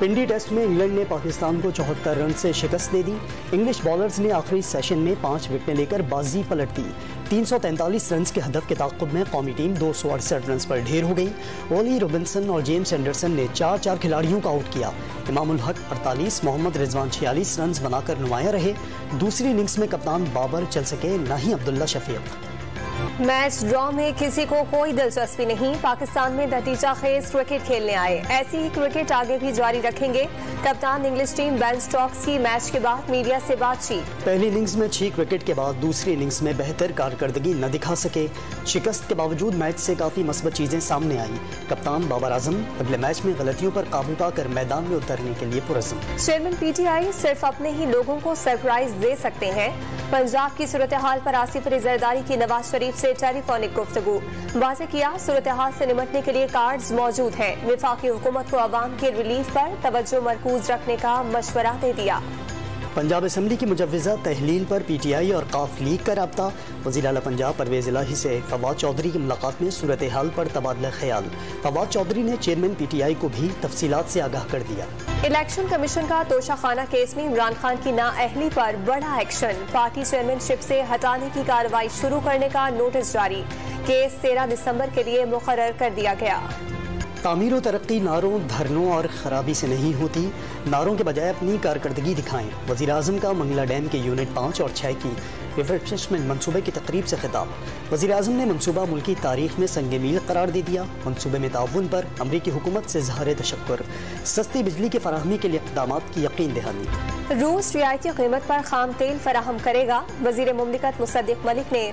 Pindi test میں England نے پاکستان کو 74 رن سے شکست دے دی۔ انگلش بالرز نے آخری سیشن میں 5 وکٹیں لے کر بازی پلٹ دی۔ 343 رنز کے ہدف کے تعاقب میں قومی ٹیم 268 رنز پر ڈھیر ہو گئی۔ اولی روبنسن اور جیمز اینڈرسن نے 4 کھلاڑیوں کو آؤٹ کیا۔ امام الحق 48، محمد رضوان 46 رنز بنا کر نمایاں رہے۔ دوسری اننگز میں کپتان بابر چل سکے، نہ ہی عبداللہ شفیق۔ میچ ڈرا میں کسی کو کوئی دلچسپی نہیں، پاکستان میں نتیجہ خیز کرکٹ کھیلنے آئے، ایسی ہی کرکٹ آگے بھی جاری رکھیں گے۔ کپتان انگلش ٹیم بین سٹوکس کی میچ کے بعد میڈیا سے بات چیت۔ پہلی اننگز میں اچھی کرکٹ کے بعد دوسری اننگز میں بہتر کارکردگی نہ دکھا سکے۔ شکست کے باوجود میچ سے کافی مثبت چیزیں سامنے آئیں۔ کپتان بابر اعظم اگلے میچ میں غلطیوں پر قابو پا کر میدان میں اترنے کے لیے پرعزم۔ چیئرمین پی ٹی آئی صرف اپنے ہی لوگوں کو سرپرائز دے سکتے ہیں۔ پنجاب کی صورتحال پر آصف علی زرداری کی نواز شریف سے ٹیلی فونک گفتگو، واضح کیا صورتحال سے نمٹنے کے لیے کارڈز موجود ہیں۔ وفاقی حکومت کو عوام کی ریلیف پر توجہ مرکوز رکھنے کا مشورہ دے دیا۔ پنجاب اسمبلی کی مجوزہ تحلیل پر پی ٹی آئی اور قاف لیگ کا رابطہ، وزیر اعلیٰ پنجاب پرویز الہی سے فواد چودھری کی ملاقات میں صورتحال پر تبادلہ خیال۔ فواد چودھری نے چیئرمین پی ٹی آئی کو بھی تفصیلات سے آگاہ کر دیا۔ الیکشن کمیشن کا توشہ خانہ کیس میں عمران خان کی نااہلی پر بڑا ایکشن، پارٹی چیئرمین شپ سے ہٹانے کی کارروائی شروع کرنے کا نوٹس جاری، کیس 13 دسمبر کے لیے مقرر کر دیا گیا۔ تعمیر و ترقی نعروں، دھرنوں اور خرابی سے نہیں ہوتی، نعروں کے بجائے اپنی کارکردگی دکھائیں۔ وزیر اعظم کا منگلا ڈیم کے یونٹ 5 اور 6 کی ریفریشمنٹ منصوبے کی تقریب سے خطاب۔ وزیر اعظم نے منصوبہ ملکی تاریخ میں سنگ میل قرار دے دیا۔ منصوبے میں تعاون پر امریکی حکومت سے اظہار تشکر، سستی بجلی کی فراہمی کے لیے اقدامات کی یقین دہانی۔ روس رعایتی قیمت پر خام تیل فراہم کرے گا، وزیر مملکت مصدق ملک نے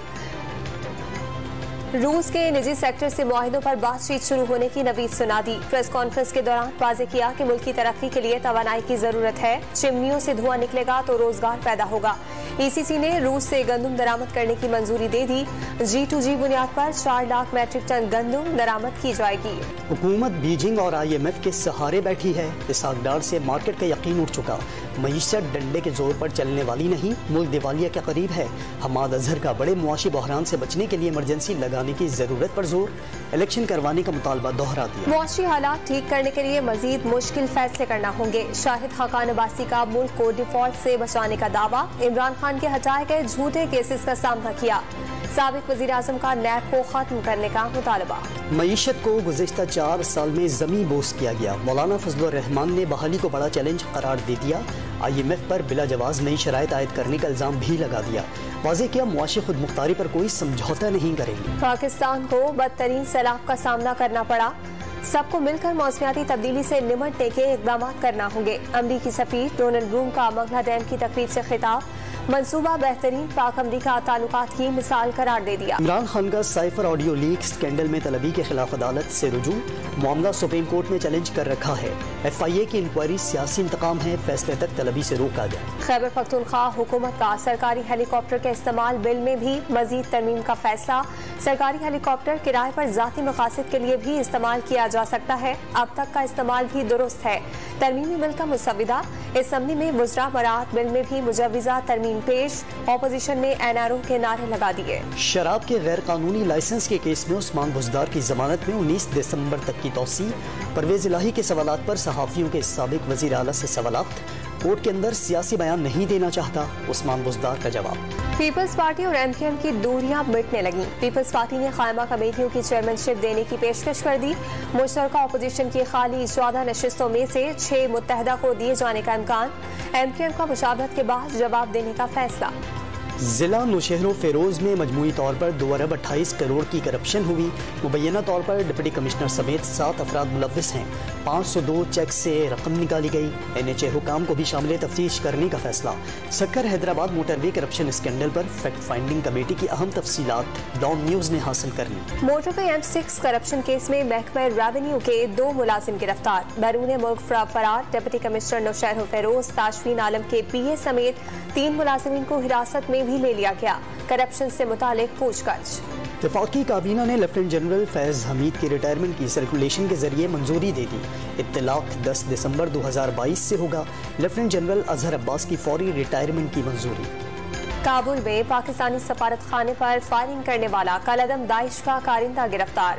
روس کے نجی سیکٹر سے معاہدوں پر بات چیت شروع ہونے کی نوید سنا دی۔ پریس کانفرنس کے دوران واضح کیا کہ ملک کی ترقی کے لیے توانائی کی ضرورت ہے، چمنیوں سے دھواں نکلے گا تو روزگار پیدا ہوگا۔ ای سی سی نے روس سے گندم درآمد کرنے کی منظوری دے دی، G2G بنیاد پر 4 لاکھ میٹرک ٹن گندم درآمد کی جائے گی۔ حکومت بیجنگ اور IMF کے سہارے بیٹھی ہے، اسحاق ڈار سے مارکیٹ کا یقین اٹھ چکا۔ معیشت ڈنڈے کے زور پر چلنے والی نہیں، ملک دیوالیہ کے قریب ہے۔ حماد اظہر کا بڑے معاشی بحران سے بچنے کے لیے ایمرجنسی لگانے کی ضرورت پر زور، الیکشن کروانے کا مطالبہ دوہرا دیا۔ معاشی حالات ٹھیک کرنے کے لیے مزید مشکل فیصلے کرنا ہوں گے، شاہد خاقان عباسی کا ملک کو ڈیفالٹ سے بچانے کا دعویٰ، عمران خان کے ہٹائے گئے جھوٹے کیسز کا سامنا کیا، سابق وزیر اعظم کا نیب کو ختم کرنے کا مطالبہ۔ معیشت کو گزشتہ 4 سال میں زمیں بوس کیا گیا، مولانا فضل الرحمان نے بحالی کو بڑا چیلنج قرار دے دیا۔ IMF پر بلا جواز نئی شرائط عائد کرنے کا الزام بھی لگا دیا، واضح کیا معاشی خود مختاری پر کوئی سمجھوتا نہیں کریں گے۔ پاکستان کو بدترین سیلاب کا سامنا کرنا پڑا، سب کو مل کر موسمیاتی تبدیلی سے نمٹنے کے اقدامات کرنا ہوں گے، امریکی سفیر ڈونلڈ بروم کا منگلا ڈیم کی تقریب سے خطاب، منصوبہ بہترین پاک امریکہ تعلقات کی مثال قرار دے دیا۔ عمران خان کا سائفر آڈیو لیک اسکینڈل میں طلبی کے خلاف عدالت سے رجوع، معاملہ سپریم کورٹ میں چیلنج کر رکھا ہے۔ FIA کی انکوائری سیاسی انتقام ہے، فیصلے تک طلبی سے روکا جائے۔ خیبر پختونخوا حکومت کا سرکاری ہیلی کاپٹر کے استعمال بل میں بھی مزید ترمیم کا فیصلہ، سرکاری ہیلی کاپٹر کرائے پر ذاتی مقاصد کے لیے بھی استعمال کیا جا سکتا ہے، اب تک کا استعمال بھی درست ہے۔ ترمیمی بل کا مسودہ، اسمبلی میں وزراء برات بل میں بھی مجوزہ ترمیم پیش، اپوزیشن نے NRO کے نعرے لگا دیے۔ شراب کے غیر قانونی لائسنس کے کیس میں عثمان بزدار کی ضمانت میں 19 دسمبر تک کی توسیع، پرویز الہی کے سوالات پر صحافیوں کے سابق وزیر اعلیٰ سے سوالات، کورٹ کے اندر سیاسی بیان نہیں دینا چاہتا، عثمان بزدار کا جواب۔ پیپلز پارٹی اور MQM کی دوریاں مٹنے لگیں، پیپلز پارٹی نے قائمہ کمیٹیوں کی چیئرمین شپ دینے کی پیشکش کر دی، مشترکہ اپوزیشن کی خالی 14 نشستوں میں سے 6 متحدہ کو دیے جانے کا امکان، MQM کا مشاورت کے بعد جواب دینے کا فیصلہ۔ ضلع نوشہر و فیروز میں مجموعی طور پر 2 ارب 28 کروڑ کی کرپشن ہوئی، مبینہ طور پر ڈپٹی کمشنر سمیت 7 افراد ملوث ہیں، 502 چیک سے رقم نکالی گئی، NHA حکام کو بھی شامل تفتیش کرنے کا فیصلہ۔ سکر حیدرآباد موٹر وے کرپشن اسکینڈل پر فیکٹ فائنڈنگ کمیٹی کی اہم تفصیلات ڈان نیوز نے حاصل کر لی۔ موٹر وے M6 کرپشن کیس میں محکمہ ریونیو کے 2 ملازم گرفتار، بیرون ملک فرار، ڈپٹی کمشنر نوشہر و فیروز تاشفین عالم کے PA سمیت 3 ملازمین کو حراست میں بھی لے لیا گیا، کرپشن سے متعلق پوچھ گچھ۔ وفاقی کابینہ نے لیفٹیننٹ جنرل فیض حمید کی ریٹائرمنٹ کی سرکولیشن کے ذریعے منظوری دے دی، اطلاق 10 دسمبر 2022 سے ہوگا، لیفٹیننٹ جنرل اظہر عباس کی فوری ریٹائرمنٹ کی منظوری۔ کابل میں پاکستانی سفارت خانے پر فائرنگ کرنے والا کالعدم داعش کا کارندہ گرفتار،